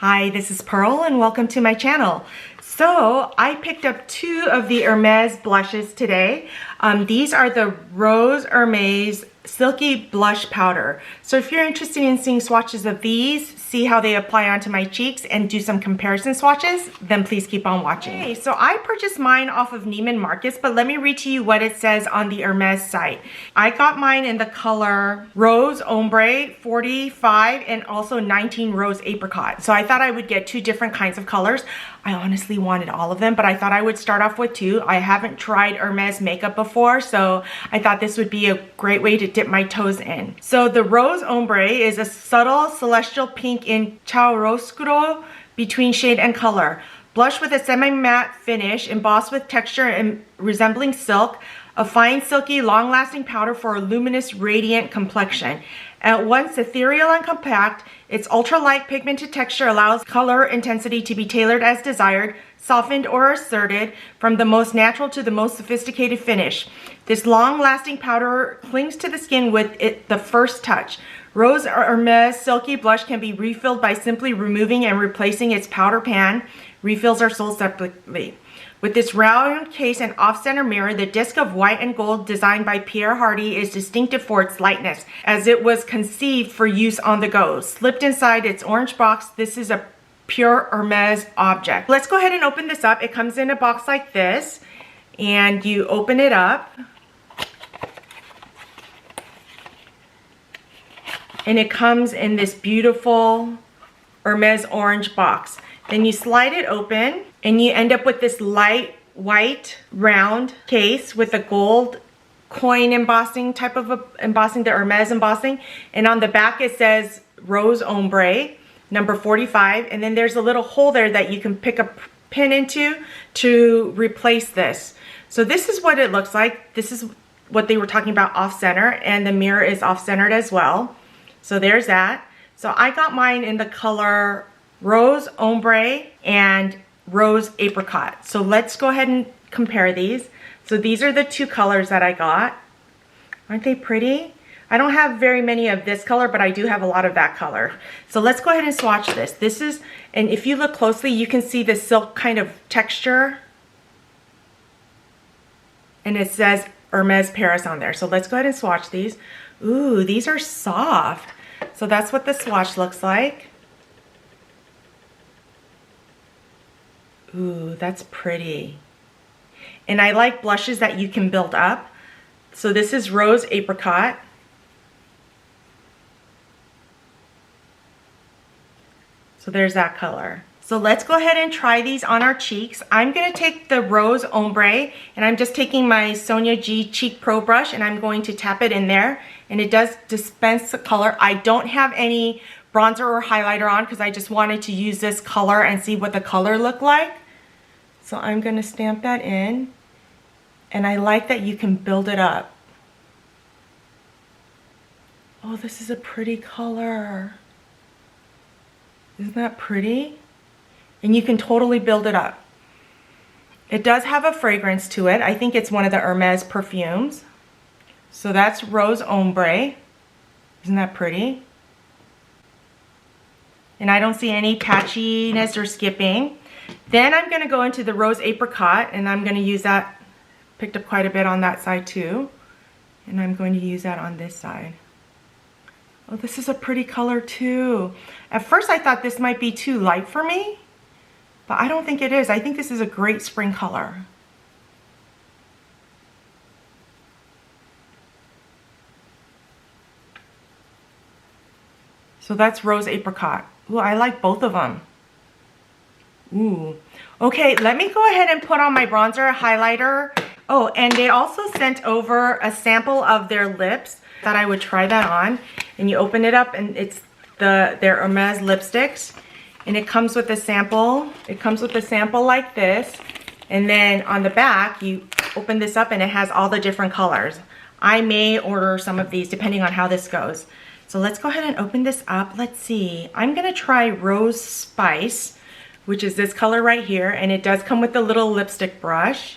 Hi, this is Pearl and welcome to my channel. So I picked up two of the Hermes blushes today. These are the Rose Hermes Silky Blush Powder. So if you're interested in seeing swatches of these, see how they apply onto my cheeks and do some comparison swatches, then please keep on watching. Okay, so I purchased mine off of Neiman Marcus, but let me read to you what it says on the Hermes site. I got mine in the color Rose Ombre 45 and also 19 Rose Apricot. So I thought I would get two different kinds of colors. I honestly wanted all of them, but I thought I would start off with two. I haven't tried Hermes makeup before, so I thought this would be a great way to dip my toes in. So the Rose Ombre is a subtle celestial pink in chiaroscuro between shade and color. Blush with a semi-matte finish, embossed with texture and resembling silk. A fine, silky, long-lasting powder for a luminous, radiant complexion. At once ethereal and compact, its ultra-light pigmented texture allows color intensity to be tailored as desired, softened or asserted, from the most natural to the most sophisticated finish. This long-lasting powder clings to the skin with the first touch. Rose Hermes Silky Blush can be refilled by simply removing and replacing its powder pan. Refills are sold separately. With this round case and off-center mirror, the disc of white and gold designed by Pierre Hardy is distinctive for its lightness, as it was conceived for use on the go. Slipped inside its orange box, this is a pure Hermes object. Let's go ahead and open this up. It comes in a box like this, and you open it up. And it comes in this beautiful Hermes orange box. Then you slide it open and you end up with this light white round case with a gold coin embossing type of embossing, the Hermes embossing. And on the back it says Rose Ombre number 45, and then there's a little hole there that you can pick a pin into to replace this. So this is what it looks like. This is what they were talking about off-center, and the mirror is off-centered as well. So there's that. So I got mine in the color Rose Ombre and Rose Apricot. So let's go ahead and compare these. So these are the two colors that I got. Aren't they pretty? I don't have very many of this color, but I do have a lot of that color. So let's go ahead and swatch this. This is, and if you look closely, you can see the silk kind of texture. And it says Hermes Paris on there. So let's go ahead and swatch these. Ooh, these are soft. So that's what the swatch looks like. Ooh, that's pretty. And I like blushes that you can build up. So this is Rose Apricot. So there's that color. So let's go ahead and try these on our cheeks. I'm gonna take the Rose Ombre, and I'm just taking my Sonia G Cheek Pro brush, and I'm going to tap it in there, and it does dispense the color. I don't have any bronzer or highlighter on because I just wanted to use this color and see what the color looked like. So I'm gonna stamp that in, and I like that you can build it up. Oh, this is a pretty color. Isn't that pretty? And you can totally build it up. It does have a fragrance to it. I think it's one of the Hermes perfumes. So that's Rose Ombre. Isn't that pretty? And I don't see any patchiness or skipping. Then I'm gonna go into the Rose Apricot, and I'm gonna use that, picked up quite a bit on that side too. And I'm going to use that on this side. Oh, this is a pretty color too. At first I thought this might be too light for me, but I don't think it is. I think this is a great spring color. So that's Rose Apricot. Ooh, I like both of them. Ooh. Okay, let me go ahead and put on my bronzer, highlighter. Oh, and they also sent over a sample of their lips. Thought I would try that on. And you open it up, and it's their Hermes lipsticks. And it comes with a sample. It comes with a sample like this. And then on the back, you open this up and it has all the different colors. I may order some of these depending on how this goes. So let's go ahead and open this up. Let's see. I'm gonna try Rose Spice, which is this color right here. And it does come with a little lipstick brush.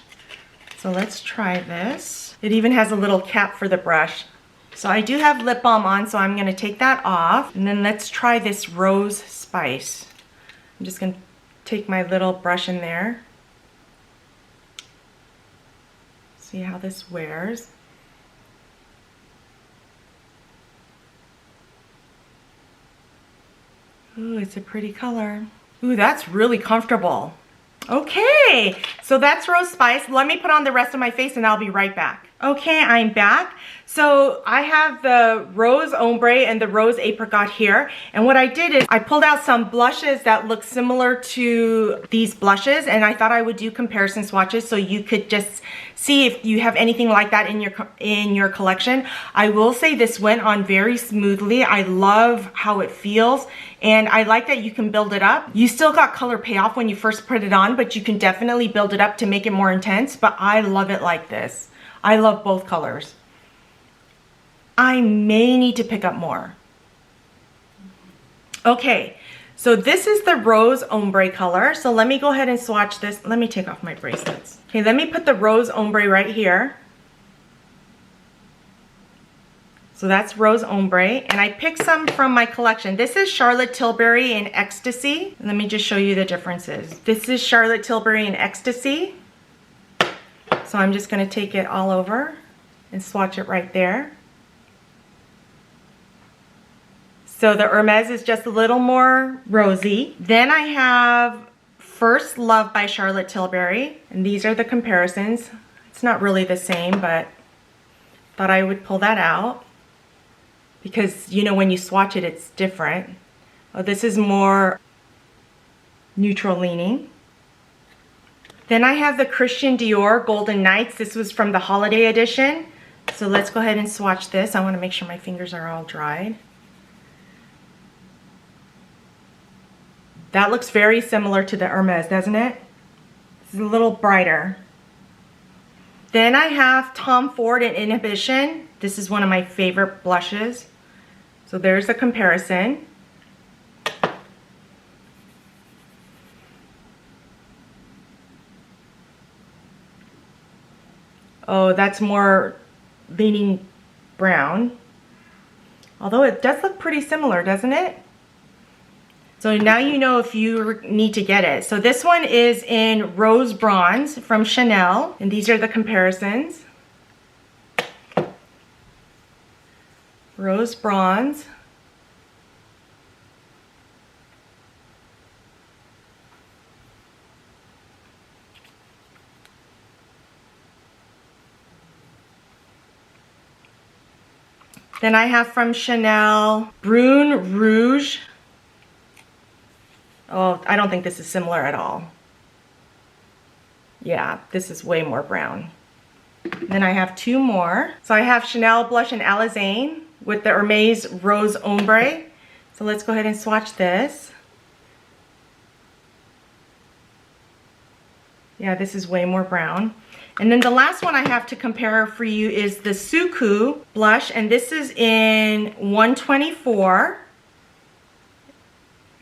So let's try this. It even has a little cap for the brush. So I do have lip balm on, so I'm gonna take that off. And then let's try this Rose Spice. I'm just going to take my little brush in there. See how this wears. Ooh, it's a pretty color. Ooh, that's really comfortable. Okay, so that's Rose Spice. Let me put on the rest of my face and I'll be right back. Okay, I'm back. So I have the Rose Ombre and the Rose Apricot here. And what I did is I pulled out some blushes that look similar to these blushes, and I thought I would do comparison swatches so you could just see if you have anything like that in your collection. I will say this went on very smoothly. I love how it feels, and I like that you can build it up. You still got color payoff when you first put it on, but you can definitely build it up to make it more intense, but I love it like this. I love both colors. I may need to pick up more. Okay, so this is the Rose Ombre color. So let me go ahead and swatch this. Let me take off my bracelets. Okay, let me put the Rose Ombre right here. So that's Rose Ombre, and I picked some from my collection. This is Charlotte Tilbury in Ecstasy. Let me just show you the differences. This is Charlotte Tilbury in Ecstasy. So I'm just gonna take it all over and swatch it right there. So the Hermes is just a little more rosy. Then I have First Love by Charlotte Tilbury, and these are the comparisons. It's not really the same, but thought I would pull that out because, you know, when you swatch it, it's different. Oh, this is more neutral leaning. Then I have the Christian Dior Golden Nights. This was from the holiday edition. So let's go ahead and swatch this. I want to make sure my fingers are all dried. That looks very similar to the Hermes, doesn't it? It's a little brighter. Then I have Tom Ford in Inhibition. This is one of my favorite blushes. So there's a comparison. Oh, that's more leaning brown. Although it does look pretty similar, doesn't it? So now you know if you need to get it. So this one is in Rose Bronze from Chanel, and these are the comparisons. Rose Bronze. Then I have from Chanel Brune Rouge. Oh, I don't think this is similar at all. Yeah, this is way more brown. Then I have two more. So I have Chanel Blush and Alizane with the Hermes Rose Ombre. So let's go ahead and swatch this. Yeah, this is way more brown. And then the last one I have to compare for you is the Suku Blush, and this is in 124.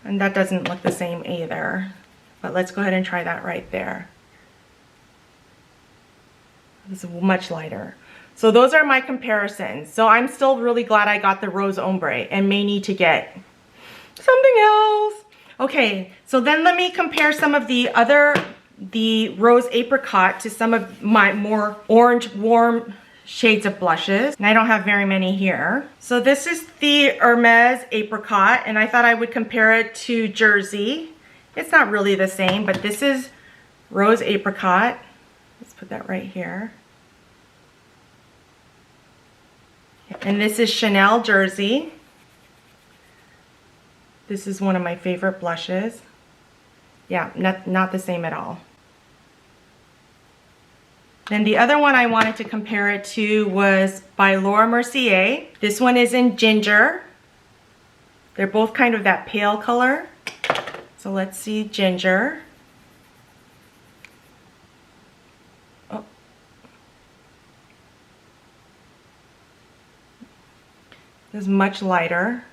And that doesn't look the same either. But let's go ahead and try that right there. This is much lighter. So those are my comparisons. So I'm still really glad I got the Rose Ombre and may need to get something else. Okay, so then let me compare some of the Rose Apricot to some of my more orange warm shades of blushes, and I don't have very many here. So this is the Hermes Apricot, and I thought I would compare it to Jersey. It's not really the same, but this is Rose Apricot. Let's put that right here. And this is Chanel Jersey. This is one of my favorite blushes. Yeah, not the same at all. Then the other one I wanted to compare it to was by Laura Mercier. This one is in Ginger. They're both kind of that pale color. So let's see Ginger. Oh. This is much lighter.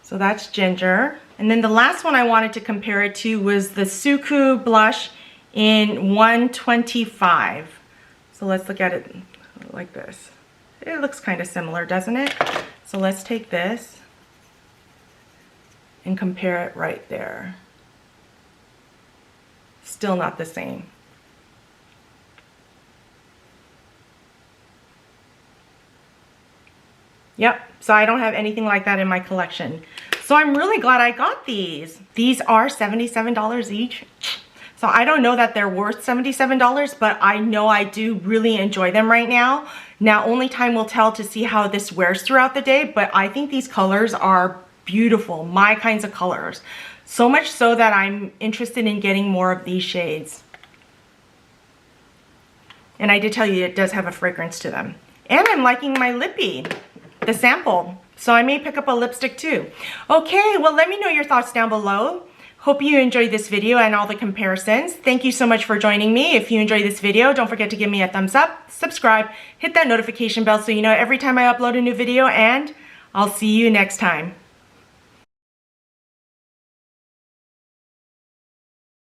So that's Ginger. And then the last one I wanted to compare it to was the Suku Blush in 125. So let's look at it like this. It looks kind of similar, doesn't it? So let's take this. and compare it right there. Still not the same. Yep, so I don't have anything like that in my collection. So I'm really glad I got these. These are $77 each. So I don't know that they're worth $77, but I know I do really enjoy them right now. Now, only time will tell to see how this wears throughout the day, but I think these colors are beautiful, my kinds of colors. So much so that I'm interested in getting more of these shades. And I did tell you it does have a fragrance to them. And I'm liking my lippy, the sample. So I may pick up a lipstick too. Okay, well, let me know your thoughts down below. Hope you enjoyed this video and all the comparisons. Thank you so much for joining me. If you enjoyed this video, don't forget to give me a thumbs up, subscribe, hit that notification bell so you know every time I upload a new video, and I'll see you next time.